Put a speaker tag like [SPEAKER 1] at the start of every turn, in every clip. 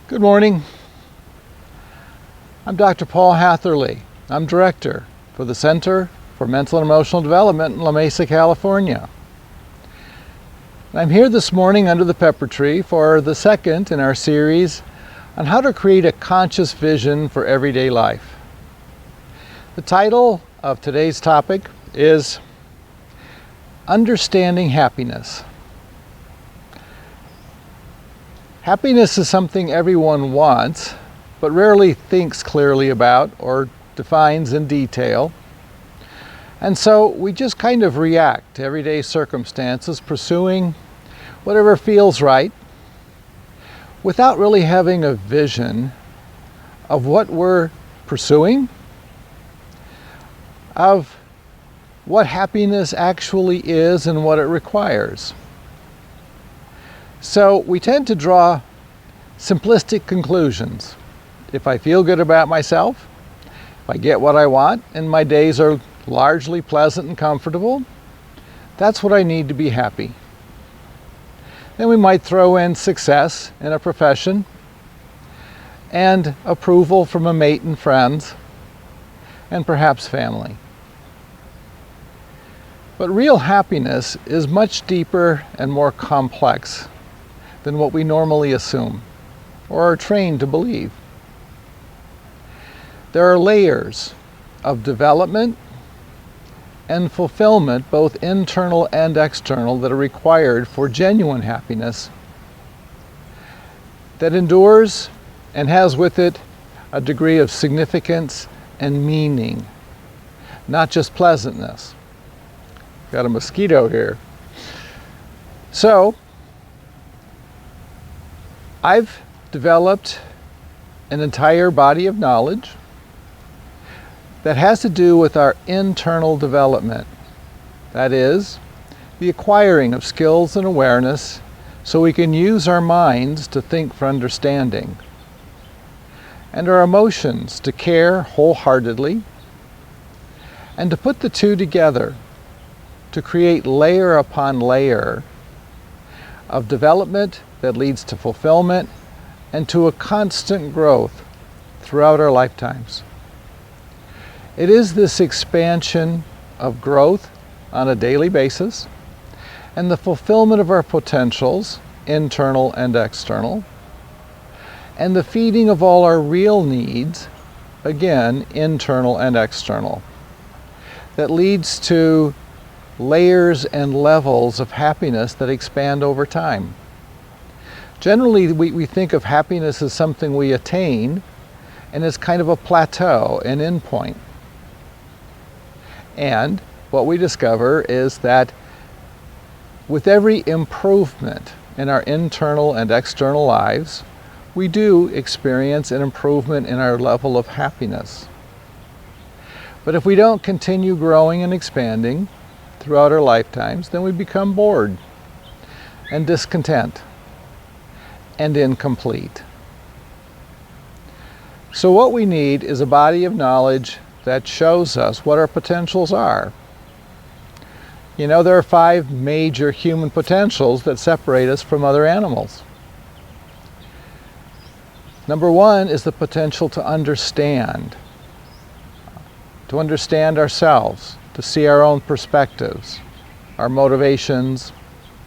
[SPEAKER 1] Good morning. I'm Dr. Paul Hatherley. I'm Director for the Center for Mental and Emotional Development in La Mesa, California. I'm here this morning under the pepper tree for the second in our series on how to create a conscious vision for everyday life. The title of today's topic is Understanding Happiness. Happiness is something everyone wants, but rarely thinks clearly about or defines in detail. And so we just kind of react to everyday circumstances, pursuing whatever feels right, without really having a vision of what we're pursuing, of what happiness actually is and what it requires. So we tend to draw simplistic conclusions. If I feel good about myself, if I get what I want, and my days are largely pleasant and comfortable, that's what I need to be happy. Then we might throw in success in a profession and approval from a mate and friends, and perhaps family. But real happiness is much deeper and more complex than what we normally assume or are trained to believe. There are layers of development and fulfillment, both internal and external, that are required for genuine happiness that endures and has with it a degree of significance and meaning, not just pleasantness. Got a mosquito here. So, I've developed an entire body of knowledge that has to do with our internal development. That is, the acquiring of skills and awareness so we can use our minds to think for understanding, and our emotions to care wholeheartedly, and to put the two together to create layer upon layer of development that leads to fulfillment and to a constant growth throughout our lifetimes. It is this expansion of growth on a daily basis and the fulfillment of our potentials, internal and external, and the feeding of all our real needs, again, internal and external, that leads to layers and levels of happiness that expand over time. Generally, we think of happiness as something we attain, and as kind of a plateau, an endpoint. And what we discover is that with every improvement in our internal and external lives, we do experience an improvement in our level of happiness. But if we don't continue growing and expanding throughout our lifetimes, then we become bored and discontent and incomplete. So what we need is a body of knowledge that shows us what our potentials are. You know, there are 5 major human potentials that separate us from other animals. Number 1 is the potential to understand ourselves, to see our own perspectives, our motivations,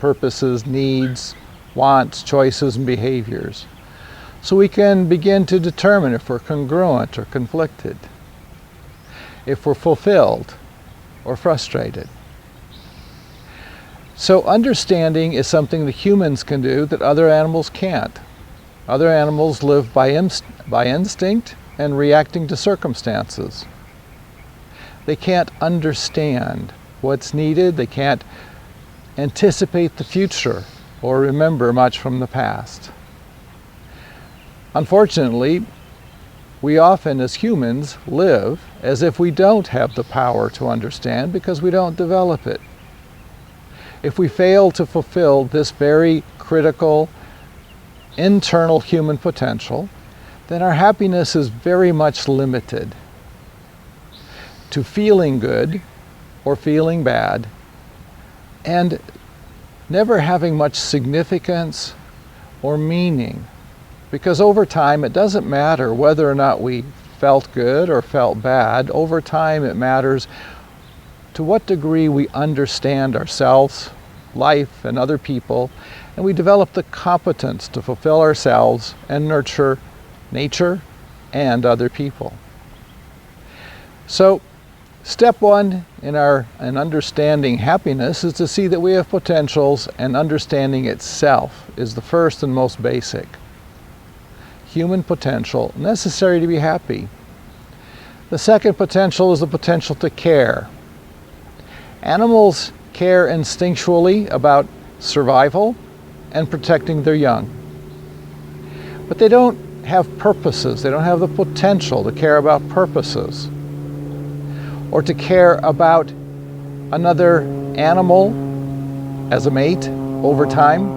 [SPEAKER 1] purposes, needs, wants, choices, and behaviors, so we can begin to determine if we're congruent or conflicted, if we're fulfilled or frustrated. So understanding is something that humans can do that other animals can't. Other animals live by instinct and reacting to circumstances. They can't understand what's needed. They can't anticipate the future or remember much from the past. Unfortunately, we often as humans live as if we don't have the power to understand because we don't develop it. If we fail to fulfill this very critical internal human potential, then our happiness is very much limited to feeling good or feeling bad, and never having much significance or meaning Because over time, it doesn't matter whether or not we felt good or felt bad. Over time, it matters to what degree we understand ourselves, life, and other people, and we develop the competence to fulfill ourselves and nurture nature and other people. So, step one in understanding happiness is to see that we have potentials, and understanding itself is the first and most basic. Human potential necessary to be happy. The second potential is the potential to care. Animals care instinctually about survival and protecting their young. But they don't have purposes. They don't have the potential to care about purposes, or to care about another animal as a mate over time,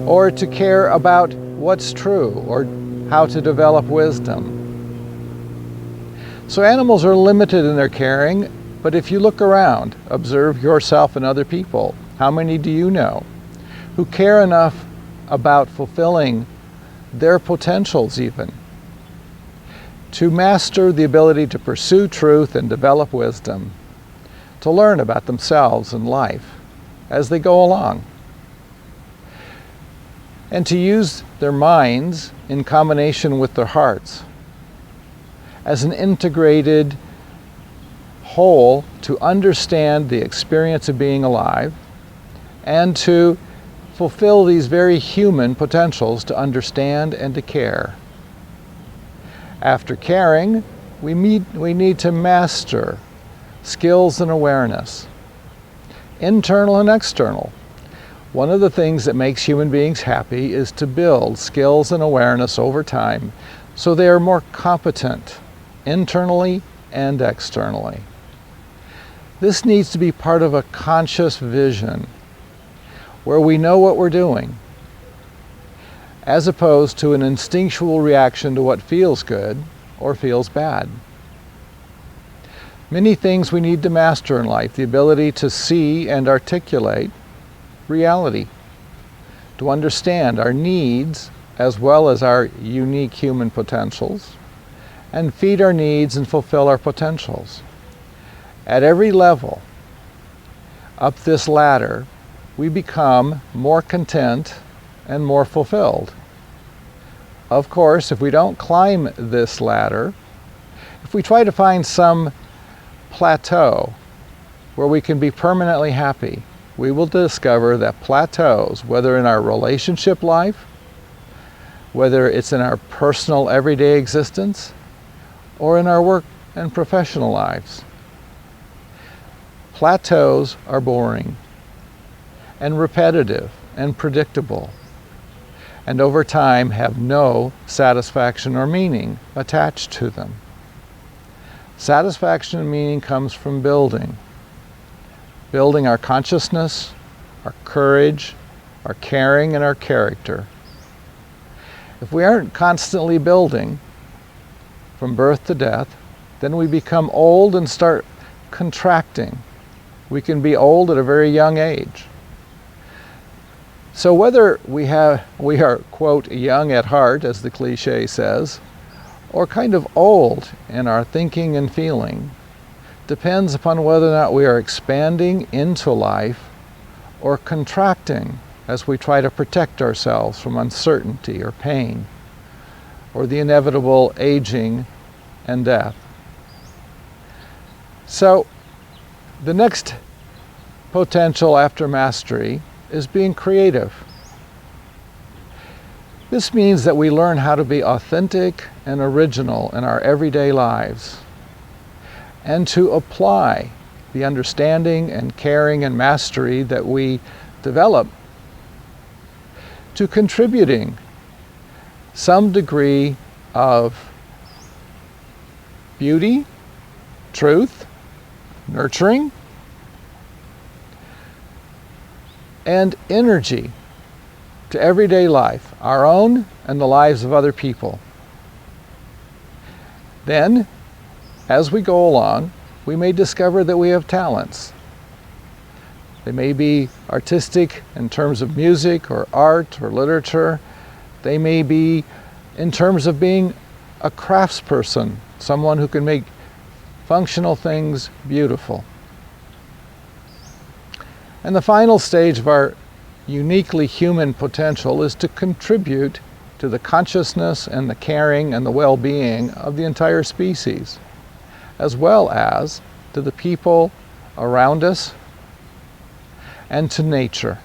[SPEAKER 1] or to care about what's true or how to develop wisdom. So animals are limited in their caring, but if you look around, observe yourself and other people, how many do you know who care enough about fulfilling their potentials even, to master the ability to pursue truth and develop wisdom, to learn about themselves and life as they go along, and to use their minds in combination with their hearts as an integrated whole to understand the experience of being alive and to fulfill these very human potentials to understand and to care. After caring, we need to master skills and awareness, internal and external. One of the things that makes human beings happy is to build skills and awareness over time so they are more competent internally and externally. This needs to be part of a conscious vision where we know what we're doing, as opposed to an instinctual reaction to what feels good or feels bad. Many things we need to master in life: the ability to see and articulate reality, to understand our needs as well as our unique human potentials, and feed our needs and fulfill our potentials. At every level up this ladder, we become more content and more fulfilled. Of course, if we don't climb this ladder, if we try to find some plateau where we can be permanently happy, we will discover that plateaus, whether in our relationship life, whether it's in our personal everyday existence, or in our work and professional lives, plateaus are boring and repetitive and predictable, and over time have no satisfaction or meaning attached to them. Satisfaction and meaning comes from building our consciousness, our courage, our caring, and our character. If we aren't constantly building from birth to death, then we become old and start contracting. We can be old at a very young age. So whether we are, quote, young at heart, as the cliche says, or kind of old in our thinking and feeling, depends upon whether or not we are expanding into life or contracting as we try to protect ourselves from uncertainty or pain or the inevitable aging and death. So the next potential after mastery is being creative. This means that we learn how to be authentic and original in our everyday lives, and to apply the understanding and caring and mastery that we develop to contributing some degree of beauty, truth, nurturing, and energy to everyday life, our own and the lives of other people. Then, as we go along, we may discover that we have talents. They may be artistic in terms of music or art or literature, They may be in terms of being a craftsperson, someone who can make functional things beautiful. And the final stage of our uniquely human potential is to contribute to the consciousness and the caring and the well-being of the entire species, as well as to the people around us and to nature.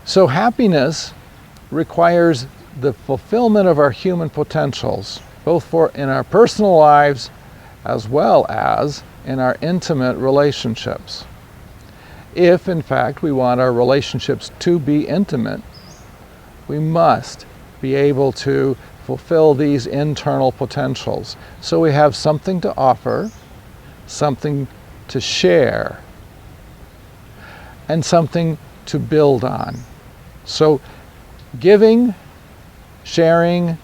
[SPEAKER 1] So happiness requires the fulfillment of our human potentials, both in our personal lives as well as in our intimate relationships. If, in fact, we want our relationships to be intimate, we must be able to fulfill these internal potentials so we have something to offer, something to share, and something to build on. So giving, sharing,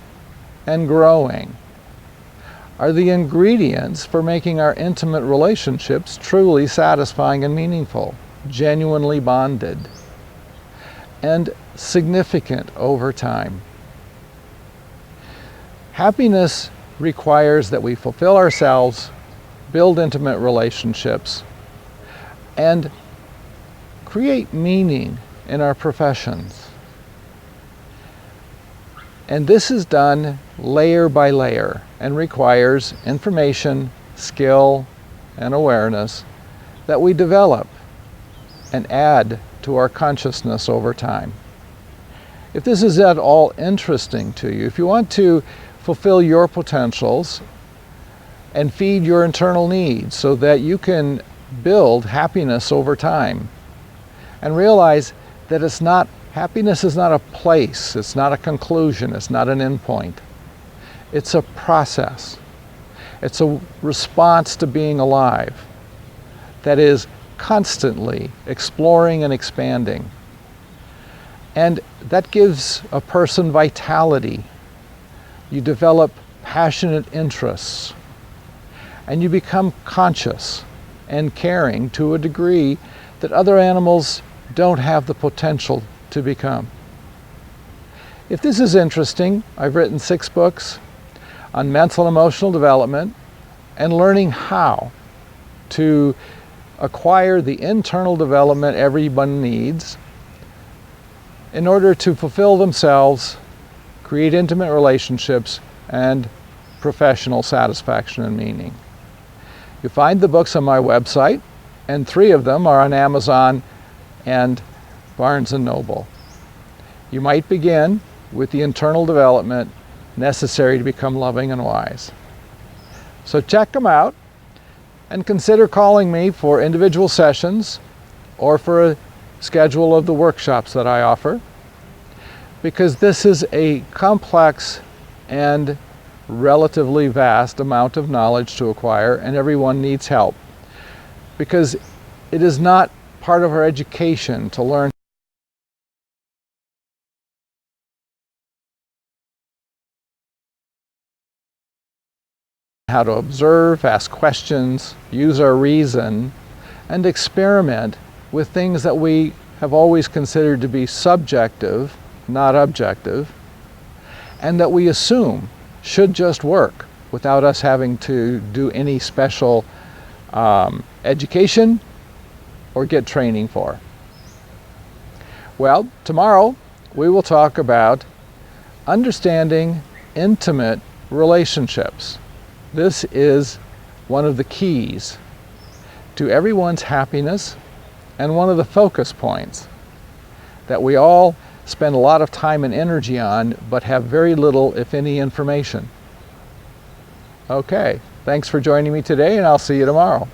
[SPEAKER 1] and growing are the ingredients for making our intimate relationships truly satisfying and meaningful, genuinely bonded, and significant over time. Happiness requires that we fulfill ourselves, build intimate relationships, and create meaning in our professions. And this is done layer by layer and requires information, skill, and awareness that we develop and add to our consciousness over time. If this is at all interesting to you, if you want to fulfill your potentials and feed your internal needs so that you can build happiness over time and realize that happiness is not a place, it's not a conclusion, it's not an endpoint. It's a process. It's a response to being alive that is constantly exploring and expanding. And that gives a person vitality. You develop passionate interests, and you become conscious and caring to a degree that other animals don't have the potential to become. If this is interesting, I've written 6 books on mental and emotional development and learning how to acquire the internal development everyone needs in order to fulfill themselves, create intimate relationships, and professional satisfaction and meaning. You find the books on my website, and 3 of them are on Amazon and Barnes & Noble. You might begin with the internal development necessary to become loving and wise. So check them out and consider calling me for individual sessions or for a schedule of the workshops that I offer, because this is a complex and relatively vast amount of knowledge to acquire, and everyone needs help, because it is not part of our education to learn how to observe, ask questions, use our reason, and experiment with things that we have always considered to be subjective, not objective, and that we assume should just work without us having to do any special education or get training for. Well, tomorrow we will talk about understanding intimate relationships. This is one of the keys to everyone's happiness and one of the focus points that we all spend a lot of time and energy on, but have very little, if any, information. Okay, thanks for joining me today, and I'll see you tomorrow.